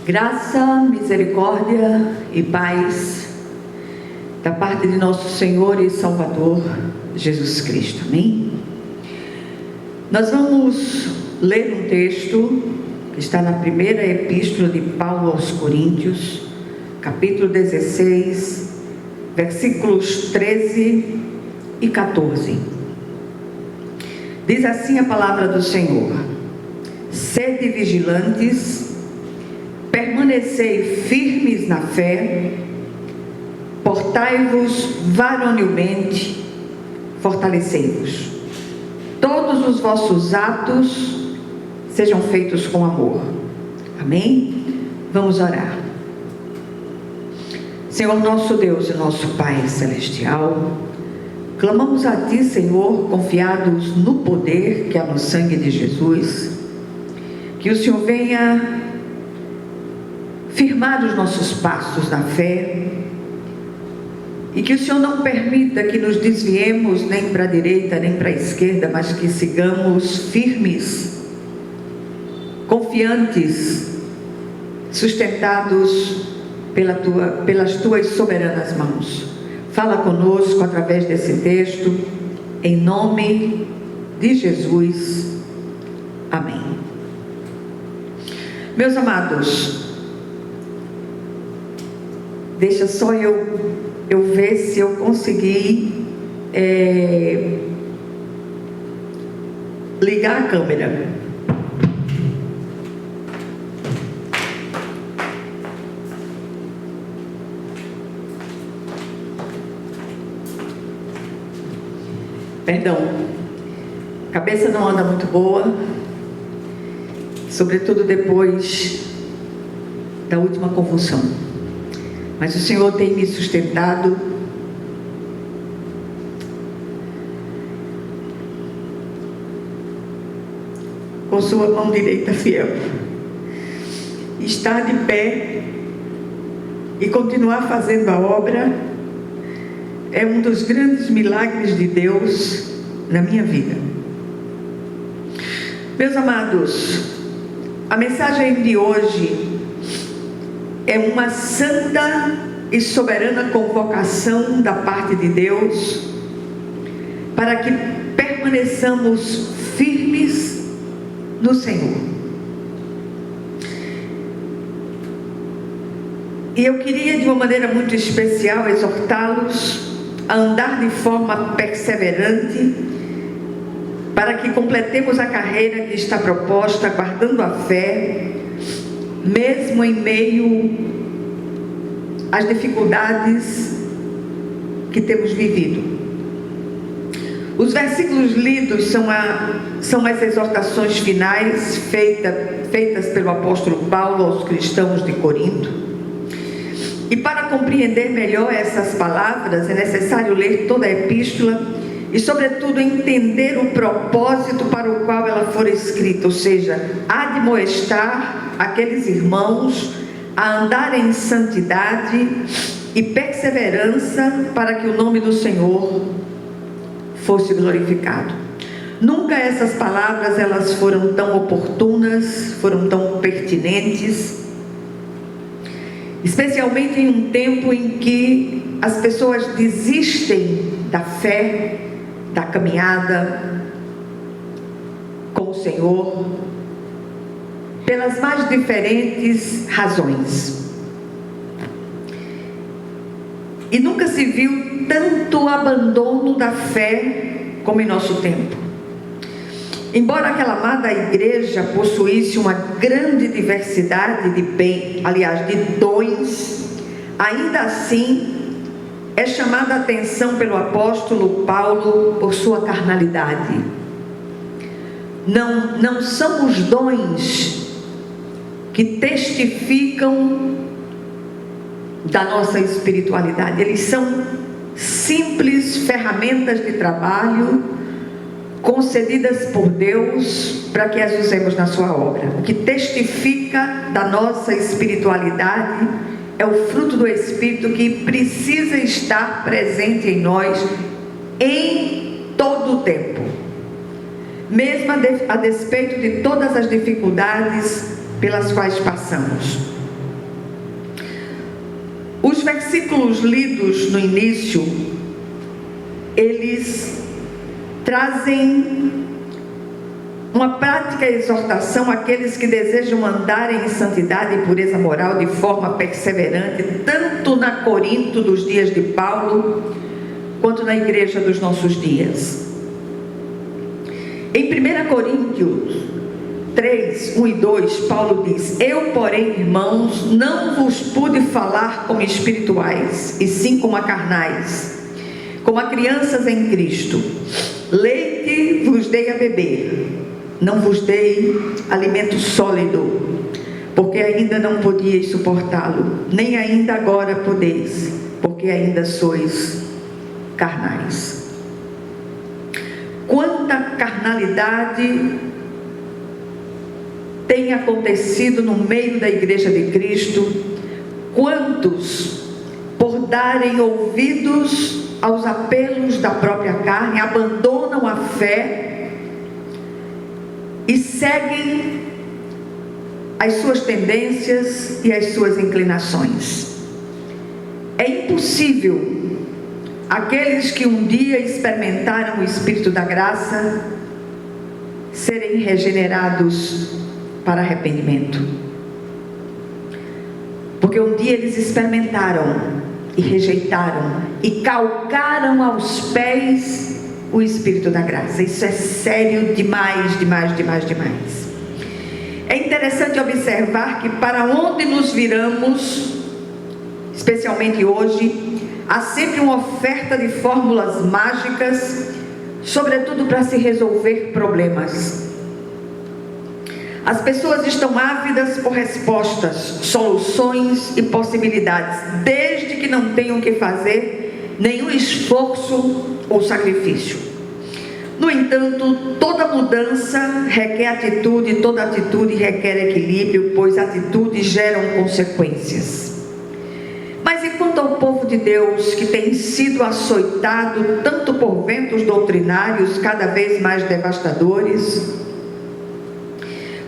Graça, misericórdia e paz da parte de nosso Senhor e Salvador Jesus Cristo. Amém? Nós vamos ler um texto que está na primeira epístola de Paulo aos Coríntios, capítulo 16, versículos 13 e 14. Diz assim a palavra do Senhor: sede vigilantes, permanecei firmes na fé, portai-vos varonilmente, fortalecei-vos. Todos os vossos atos sejam feitos com amor. Amém? Vamos orar. Senhor nosso Deus e nosso Pai Celestial, clamamos a Ti, Senhor, confiados no poder que há no sangue de Jesus, que o Senhor venha firmar os nossos passos na fé, e que o Senhor não permita que nos desviemos nem para a direita nem para a esquerda, mas que sigamos firmes, confiantes, sustentados pelas Tuas soberanas mãos. Fala conosco através desse texto, em nome de Jesus. Amém. Meus amados, deixa só eu ver se eu consegui ligar a câmera. Perdão, a cabeça não anda muito boa, sobretudo depois da última convulsão. Mas o Senhor tem me sustentado. Com sua mão direita fiel. Estar de pé e continuar fazendo a obra é um dos grandes milagres de Deus na minha vida. Meus amados, a mensagem de hoje é uma santa e soberana convocação da parte de Deus para que permaneçamos firmes no Senhor. E eu queria, de uma maneira muito especial, exortá-los a andar de forma perseverante para que completemos a carreira que está proposta, guardando a fé, mesmo em meio às dificuldades que temos vivido. Os versículos lidos são as exortações finais feitas pelo apóstolo Paulo aos cristãos de Corinto. E para compreender melhor essas palavras é necessário ler toda a epístola e, sobretudo, entender o propósito para o qual ela for escrita, ou seja, admoestar aqueles irmãos a andarem em santidade e perseverança para que o nome do Senhor fosse glorificado. Nunca essas palavras elas foram tão oportunas, foram tão pertinentes, especialmente em um tempo em que as pessoas desistem da fé, da caminhada com o Senhor, pelas mais diferentes razões. E nunca se viu tanto abandono da fé como em nosso tempo. Embora aquela amada igreja possuísse uma grande diversidade de dons, ainda assim é chamada a atenção pelo apóstolo Paulo por sua carnalidade. Não são os dons que testificam da nossa espiritualidade. Eles são simples ferramentas de trabalho concedidas por Deus para que as usemos na sua obra. O que testifica da nossa espiritualidade é o fruto do Espírito que precisa estar presente em nós em todo o tempo, mesmo a despeito de todas as dificuldades pelas quais passamos. versículos lidos no início, eles trazem uma prática exortação àqueles que desejam andar em santidade e pureza moral de forma perseverante, tanto na Corinto dos dias de Paulo, quanto na igreja dos nossos dias. Em 1 Coríntios 3, 1 e 2, Paulo diz: eu, porém, irmãos, não vos pude falar como espirituais, e sim como a carnais, como a crianças em Cristo. Leite vos dei a beber, não vos dei alimento sólido, porque ainda não podíeis suportá-lo, nem ainda agora podeis, porque ainda sois carnais. Quanta carnalidade tem acontecido no meio da igreja de Cristo. Quantos, por darem ouvidos aos apelos da própria carne, abandonam a fé e seguem as suas tendências e as suas inclinações. É impossível aqueles que um dia experimentaram o Espírito da graça serem regenerados para arrependimento, porque um dia eles experimentaram e rejeitaram e calcaram aos pés o Espírito da graça. Isso é sério demais, demais, demais, demais. É interessante observar que para onde nos viramos, especialmente hoje, há sempre uma oferta de fórmulas mágicas, sobretudo para se resolver problemas. As pessoas estão ávidas por respostas, soluções e possibilidades, desde que não tenham que fazer nenhum esforço ou sacrifício. No entanto, toda mudança requer atitude, toda atitude requer equilíbrio, pois atitudes geram consequências. Mas e quanto ao povo de Deus, que tem sido açoitado tanto por ventos doutrinários cada vez mais devastadores,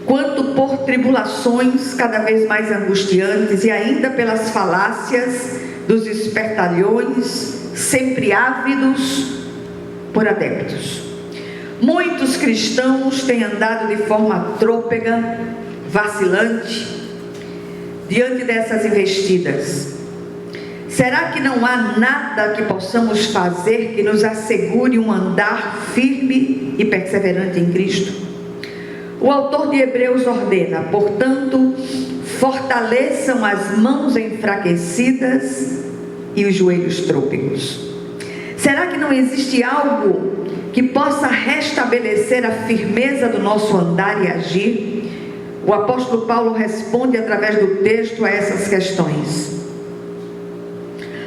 quanto por tribulações cada vez mais angustiantes e ainda pelas falácias dos espertalhões, sempre ávidos por adeptos. Muitos cristãos têm andado de forma trôpega, vacilante, diante dessas investidas. Será que não há nada que possamos fazer que nos assegure um andar firme e perseverante em Cristo? O autor de Hebreus ordena, portanto, fortaleçam as mãos enfraquecidas e os joelhos trôpegos. Será que não existe algo que possa restabelecer a firmeza do nosso andar e agir? O apóstolo Paulo responde através do texto a essas questões.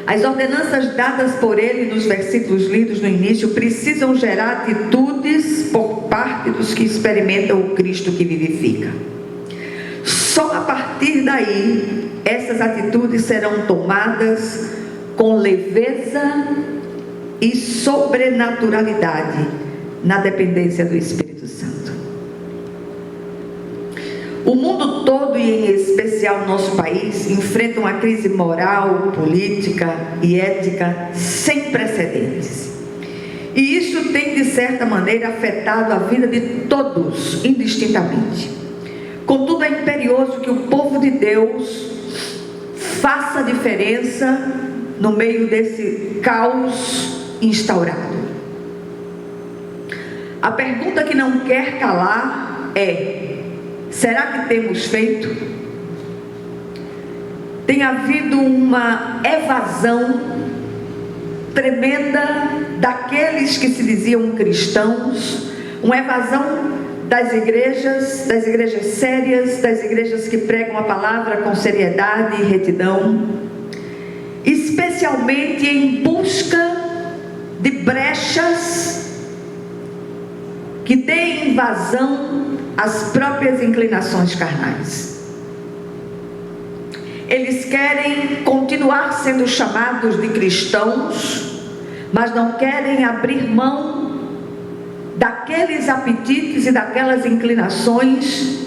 As ordenanças dadas por ele nos versículos lidos no início precisam gerar atitudes por parte dos que experimentam o Cristo que vivifica. Só a partir daí, essas atitudes serão tomadas com leveza e sobrenaturalidade na dependência do Espírito Santo. O mundo todo, e em especial nosso país, enfrenta uma crise moral, política e ética sem precedentes. E isso tem, de certa maneira, afetado a vida de todos, indistintamente. Contudo, é imperioso que o povo de Deus faça a diferença no meio desse caos instaurado. A pergunta que não quer calar é: será que temos feito? Tem havido uma evasão tremenda daqueles que se diziam cristãos, uma evasão das igrejas sérias, das igrejas que pregam a palavra com seriedade e retidão, especialmente em busca de brechas que deem vazão às próprias inclinações carnais. Eles querem continuar sendo chamados de cristãos, mas não querem abrir mão daqueles apetites e daquelas inclinações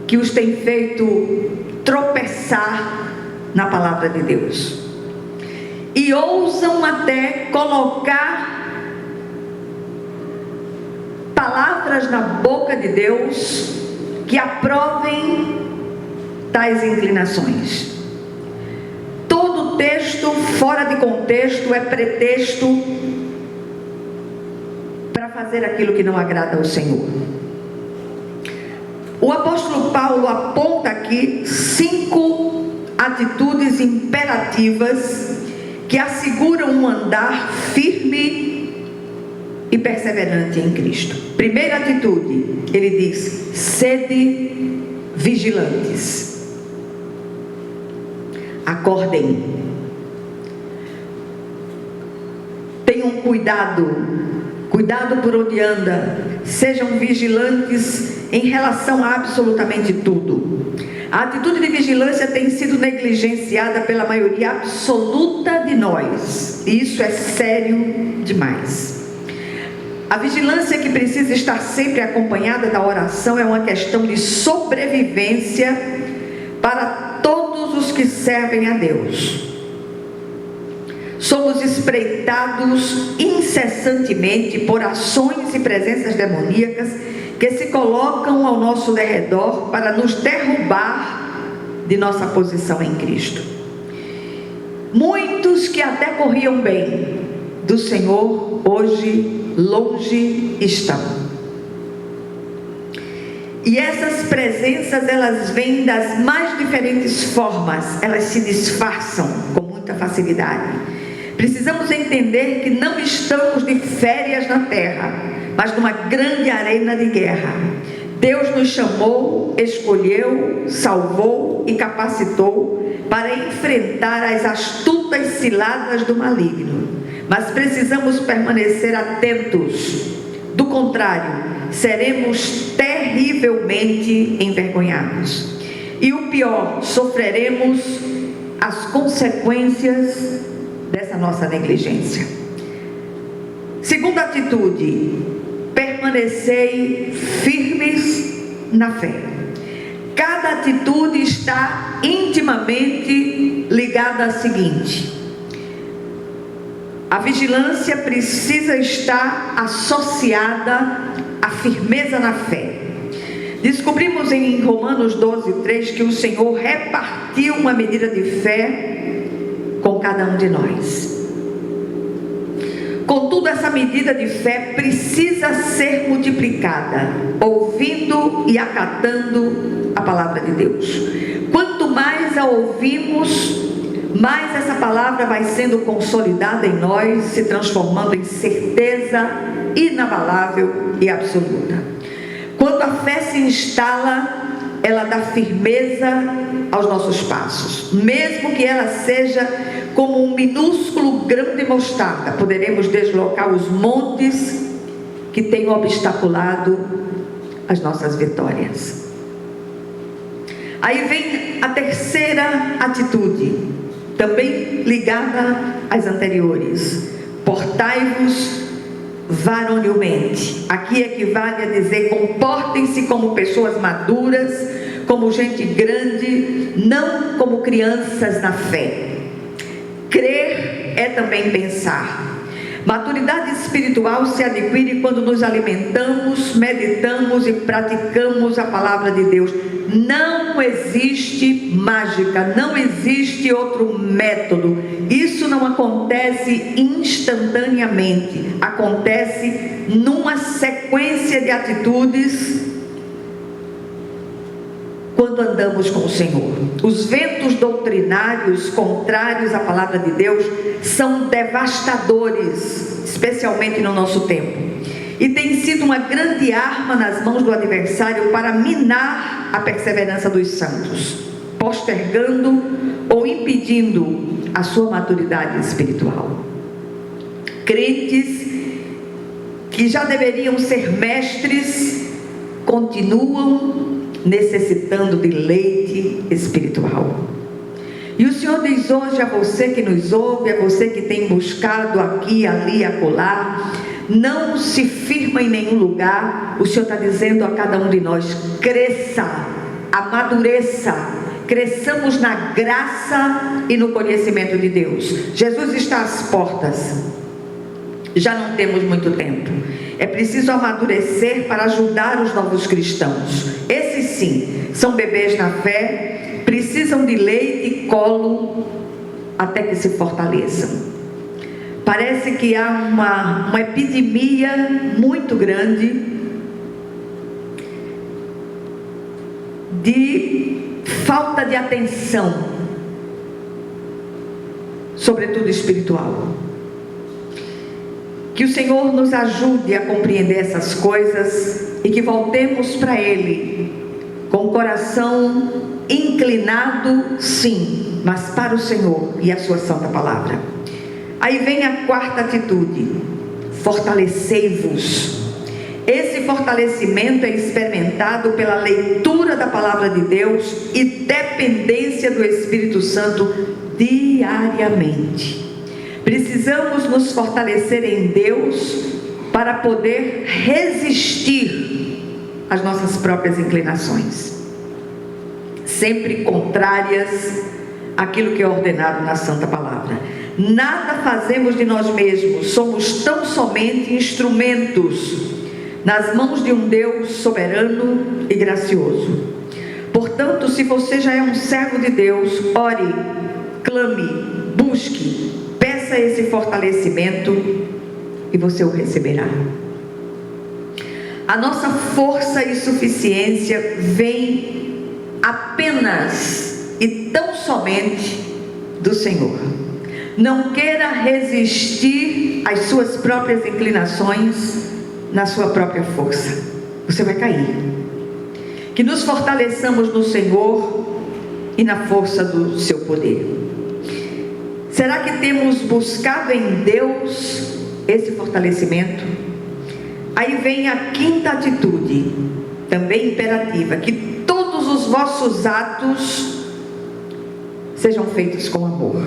que os têm feito tropeçar na palavra de Deus. E ousam até colocar palavras na boca de Deus que aprovem tais inclinações. Todo texto fora de contexto é pretexto para fazer aquilo que não agrada ao Senhor. O apóstolo Paulo aponta aqui 5 atitudes imperativas que asseguram um andar firme e perseverante em Cristo. Primeira atitude, ele diz: sede vigilantes. Acordem. Tenham cuidado por onde anda. Sejam vigilantes em relação a absolutamente tudo. A atitude de vigilância tem sido negligenciada pela maioria absoluta de nós, e isso é sério demais. A vigilância, que precisa estar sempre acompanhada da oração, é uma questão de sobrevivência para todos os que servem a Deus. Somos espreitados incessantemente por ações e presenças demoníacas que se colocam ao nosso derredor para nos derrubar de nossa posição em Cristo. Muitos que até corriam bem do Senhor, hoje longe estão. E essas presenças, elas vêm das mais diferentes formas, elas se disfarçam com muita facilidade. Precisamos entender que não estamos de férias na terra, mas numa grande arena de guerra. Deus nos chamou, escolheu, salvou e capacitou para enfrentar as astutas ciladas do maligno. Mas precisamos permanecer atentos. Do contrário, seremos terrivelmente envergonhados. E o pior, sofreremos as consequências dessa nossa negligência. Segunda atitude: permanecei firmes na fé. Cada atitude está intimamente ligada à seguinte: a vigilância precisa estar associada à firmeza na fé. Descobrimos em Romanos 12:3 que o Senhor repartiu uma medida de fé com cada um de nós. Contudo, essa medida de fé precisa ser multiplicada, ouvindo e acatando a palavra de Deus. Quanto mais a ouvimos, mais essa palavra vai sendo consolidada em nós, se transformando em certeza inabalável e absoluta. Quando a fé se instala, ela dá firmeza aos nossos passos. Mesmo que ela seja como um minúsculo grão de mostarda, poderemos deslocar os montes que têm obstaculado as nossas vitórias. Aí vem a terceira atitude, também ligada às anteriores: portai-vos varonilmente. Aqui equivale a dizer: comportem-se como pessoas maduras, como gente grande, não como crianças na fé. Crer é também pensar. Maturidade espiritual se adquire quando nos alimentamos, meditamos e praticamos a palavra de Deus. Não existe mágica, não existe outro método. Isso não acontece instantaneamente. Acontece numa sequência de atitudes quando andamos com o Senhor. Os ventos doutrinários contrários à palavra de Deus são devastadores, especialmente no nosso tempo, e tem sido uma grande arma nas mãos do adversário para minar a perseverança dos santos, postergando ou impedindo a sua maturidade espiritual. Crentes que já deveriam ser mestres continuam necessitando de leite espiritual. E o Senhor diz hoje a você que nos ouve, a você que tem buscado aqui, ali, acolá, não se firma em nenhum lugar. O Senhor está dizendo a cada um de nós: cresça, amadureça cresçamos na graça e no conhecimento de Deus. Jesus está às portas. Já não temos muito tempo. É preciso amadurecer para ajudar os novos cristãos. Esses sim, são bebês na fé, precisam de leite e colo até que se fortaleçam. Parece que há uma epidemia muito grande de falta de atenção, sobretudo espiritual. Que o Senhor nos ajude a compreender essas coisas e que voltemos para Ele com o coração inclinado, sim, mas para o Senhor e a sua santa palavra. Aí vem a quarta atitude: fortalecei-vos. Esse fortalecimento é experimentado pela leitura da palavra de Deus e dependência do Espírito Santo diariamente. Precisamos nos fortalecer em Deus para poder resistir às nossas próprias inclinações, sempre contrárias àquilo que é ordenado na Santa Palavra. Nada fazemos de nós mesmos, somos tão somente instrumentos nas mãos de um Deus soberano e gracioso. Portanto, se você já é um servo de Deus, ore, clame, busque, peça esse fortalecimento e você o receberá. A nossa força e suficiência vem apenas e tão somente do Senhor. Não queira resistir às suas próprias inclinações na sua própria força. Você vai cair. Que nos fortaleçamos no Senhor e na força do seu poder. Será que temos buscado em Deus esse fortalecimento? Aí vem a quinta atitude, também imperativa: que todos os vossos atos sejam feitos com amor.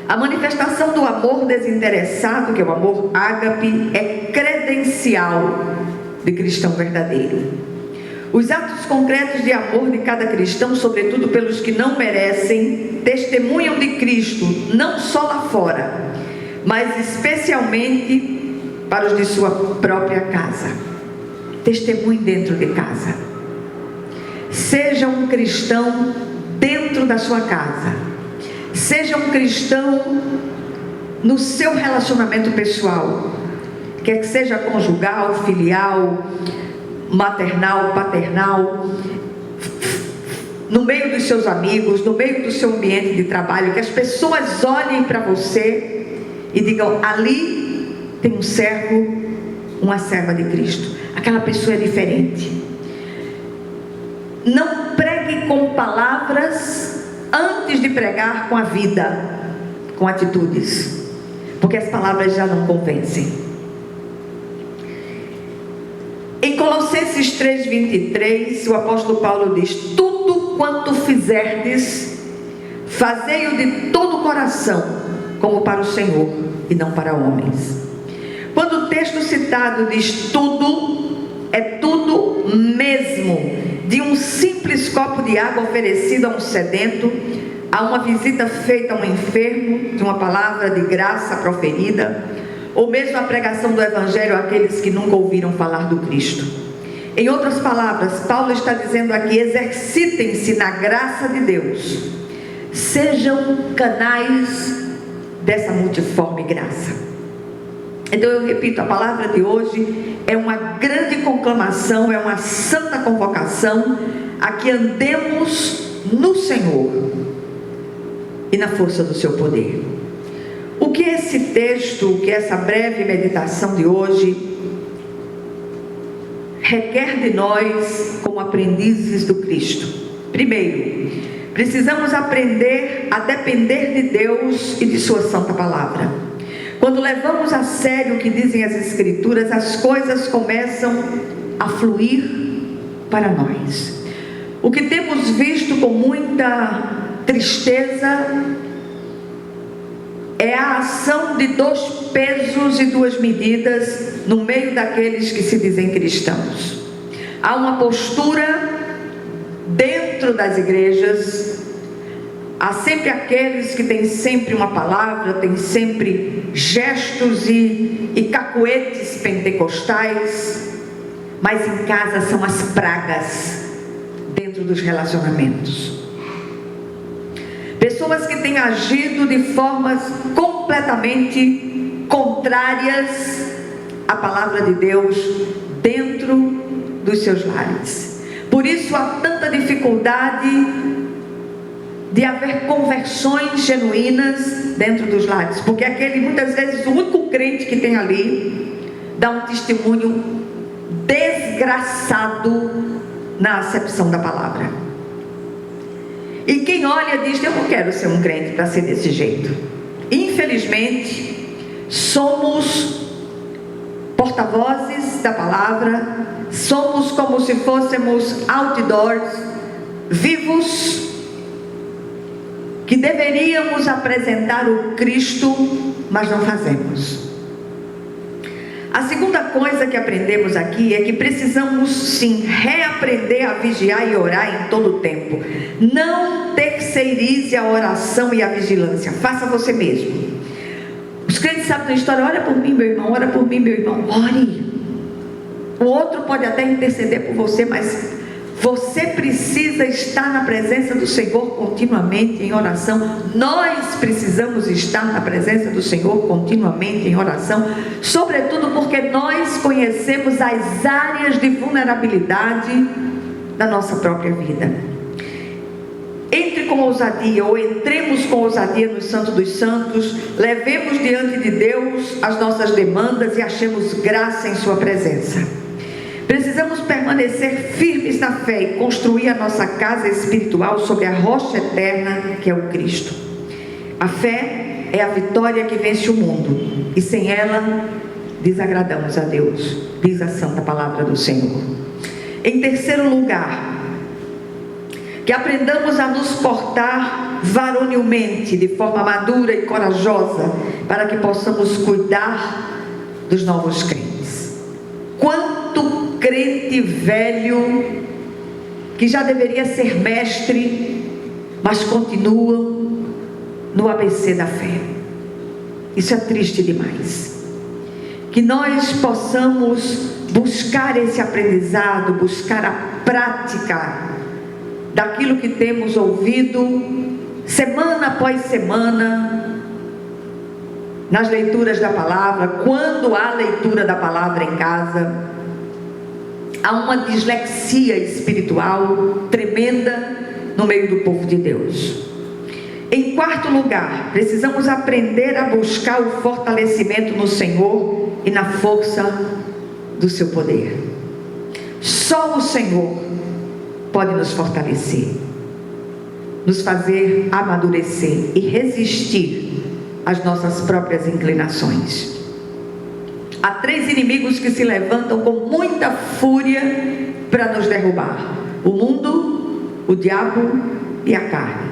A manifestação do amor desinteressado, que é o amor ágape, é credencial de cristão verdadeiro. Os atos concretos de amor de cada cristão, sobretudo pelos que não merecem, testemunham de Cristo, não só lá fora, mas especialmente para os de sua própria casa. Testemunhe dentro de casa. Seja um cristão dentro da sua casa. Seja um cristão no seu relacionamento pessoal, quer que seja conjugal, filial, maternal, paternal, no meio dos seus amigos, no meio do seu ambiente de trabalho, que as pessoas olhem para você e digam: ali tem um servo, uma serva de Cristo, aquela pessoa é diferente. Não pregue com palavras antes de pregar com a vida, com atitudes, porque as palavras já não convencem. Em Colossenses 3:23, o apóstolo Paulo diz: tudo quanto fizerdes, fazei-o de todo o coração, como para o Senhor e não para homens. Quando o texto citado diz tudo, é tudo mesmo. De um simples copo de água oferecido a um sedento, a uma visita feita a um enfermo, de uma palavra de graça proferida, ou mesmo a pregação do Evangelho àqueles que nunca ouviram falar do Cristo. Em outras palavras, Paulo está dizendo aqui: exercitem-se na graça de Deus, sejam canais dessa multiforme graça. Então eu repito, a palavra de hoje é uma grande conclamação, é uma santa convocação a que andemos no Senhor e na força do seu poder. O que esse texto, o que essa breve meditação de hoje requer de nós como aprendizes do Cristo? Primeiro, precisamos aprender a depender de Deus e de sua santa palavra. Quando levamos a sério o que dizem as Escrituras, as coisas começam a fluir para nós. O que temos visto com muita tristeza é a ação de 2 pesos e 2 medidas no meio daqueles que se dizem cristãos. Há uma postura dentro das igrejas. Há sempre aqueles que têm sempre uma palavra, têm sempre gestos e cacuetes pentecostais, mas em casa são as pragas dentro dos relacionamentos. Pessoas que têm agido de formas completamente contrárias à palavra de Deus dentro dos seus lares. Por isso há tanta dificuldade de haver conversões genuínas dentro dos lares, porque aquele, muitas vezes, o único crente que tem ali dá um testemunho desgraçado na acepção da palavra. E quem olha diz: eu não quero ser um crente para ser desse jeito. Infelizmente, somos porta-vozes da palavra, somos como se fôssemos outdoors vivos, que deveríamos apresentar o Cristo, mas não fazemos. A segunda coisa que aprendemos aqui é que precisamos sim reaprender a vigiar e orar em todo o tempo. Não terceirize a oração e a vigilância, faça você mesmo. Os crentes sabem da história: ora por mim, meu irmão, ora por mim, meu irmão. Ore. O outro pode até interceder por você, mas você precisa estar na presença do Senhor continuamente em oração. Nós precisamos estar na presença do Senhor continuamente em oração, sobretudo porque nós conhecemos as áreas de vulnerabilidade da nossa própria vida. Entre com ousadia, ou entremos com ousadia no Santo dos Santos, levemos diante de Deus as nossas demandas e achemos graça em sua presença. Precisamos permanecer firmes na fé e construir a nossa casa espiritual sobre a rocha eterna que é o Cristo. A fé é a vitória que vence o mundo, e sem ela desagradamos a Deus, diz a santa palavra do Senhor. Em terceiro lugar, que aprendamos a nos portar varonilmente, de forma madura e corajosa, para que possamos cuidar dos novos crentes. Quanto crente velho que já deveria ser mestre, mas continua no ABC da fé. Isso é triste demais. Que nós possamos buscar esse aprendizado, buscar a prática daquilo que temos ouvido semana após semana nas leituras da palavra. Quando há leitura da palavra em casa, há uma dislexia espiritual tremenda no meio do povo de Deus. Em quarto lugar, precisamos aprender a buscar o fortalecimento no Senhor e na força do seu poder. Só o Senhor pode nos fortalecer, nos fazer amadurecer e resistir às nossas próprias inclinações. Há 3 inimigos que se levantam com muita fúria para nos derrubar: o mundo, o diabo e a carne.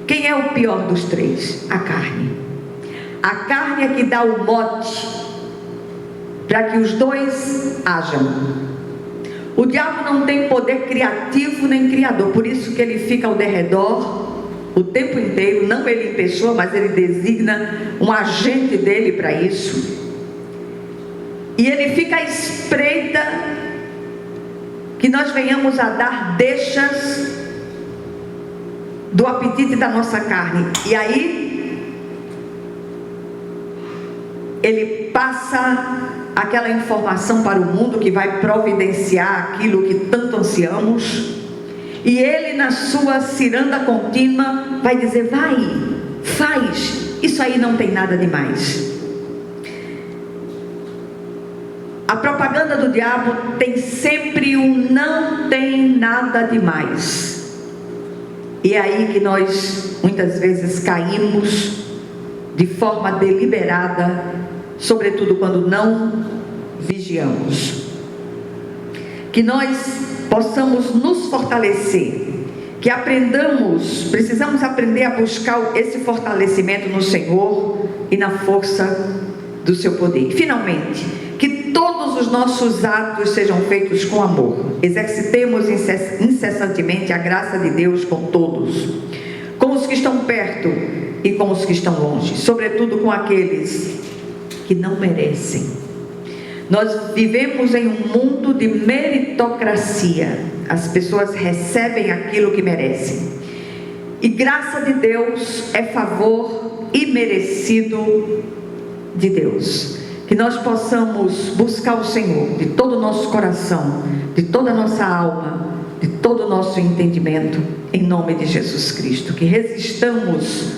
Quem é o pior dos 3? A carne. A carne é que dá o mote para que os dois hajam. O diabo não tem poder criativo nem criador, por isso que ele fica ao derredor o tempo inteiro, não ele em pessoa, mas ele designa um agente dele para isso. E ele fica à espreita que nós venhamos a dar deixas do apetite da nossa carne. E aí ele passa aquela informação para o mundo que vai providenciar aquilo que tanto ansiamos. E ele, na sua ciranda contínua, vai dizer: vai, faz, isso aí não tem nada demais. A propaganda do diabo tem sempre um não tem nada demais. E é aí que nós muitas vezes caímos de forma deliberada, sobretudo quando não vigiamos. Que nós possamos nos fortalecer, que precisamos aprender a buscar esse fortalecimento no Senhor e na força do seu poder. Finalmente, que todos todos os nossos atos sejam feitos com amor. Exercitemos incessantemente a graça de Deus com todos, com os que estão perto e com os que estão longe, sobretudo com aqueles que não merecem. Nós vivemos em um mundo de meritocracia. As pessoas recebem aquilo que merecem. E graça de Deus é favor imerecido de Deus. Que nós possamos buscar o Senhor de todo o nosso coração, de toda a nossa alma, de todo o nosso entendimento, em nome de Jesus Cristo. Que resistamos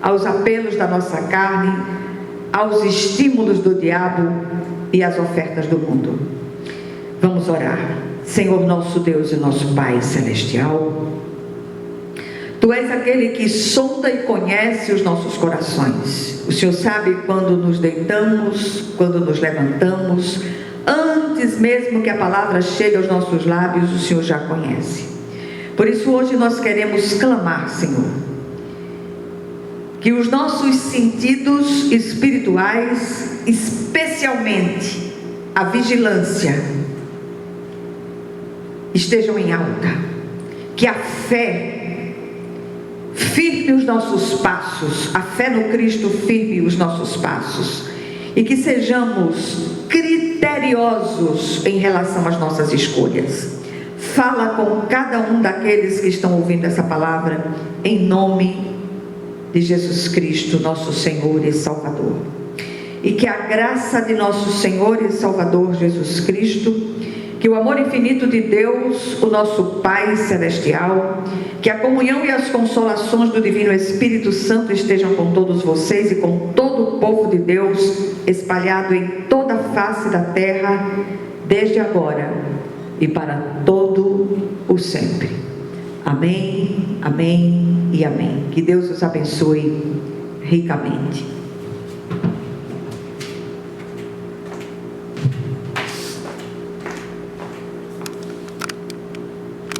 aos apelos da nossa carne, aos estímulos do diabo e às ofertas do mundo. Vamos orar. Senhor nosso Deus e nosso Pai Celestial, Tu és aquele que sonda e conhece os nossos corações. O Senhor sabe quando nos deitamos, quando nos levantamos. Antes mesmo que a palavra chegue aos nossos lábios, o Senhor já conhece. Por isso hoje nós queremos clamar, Senhor, que os nossos sentidos espirituais, especialmente a vigilância, estejam em alta. Que a fé firme os nossos passos, a fé no Cristo firme os nossos passos, e que sejamos criteriosos em relação às nossas escolhas. Fala com cada um daqueles que estão ouvindo essa palavra, em nome de Jesus Cristo, nosso Senhor e Salvador. E que a graça de nosso Senhor e Salvador Jesus Cristo, que o amor infinito de Deus, o nosso Pai Celestial, que a comunhão e as consolações do Divino Espírito Santo estejam com todos vocês e com todo o povo de Deus, espalhado em toda a face da terra, desde agora e para todo o sempre. Amém, amém e amém. Que Deus os abençoe ricamente.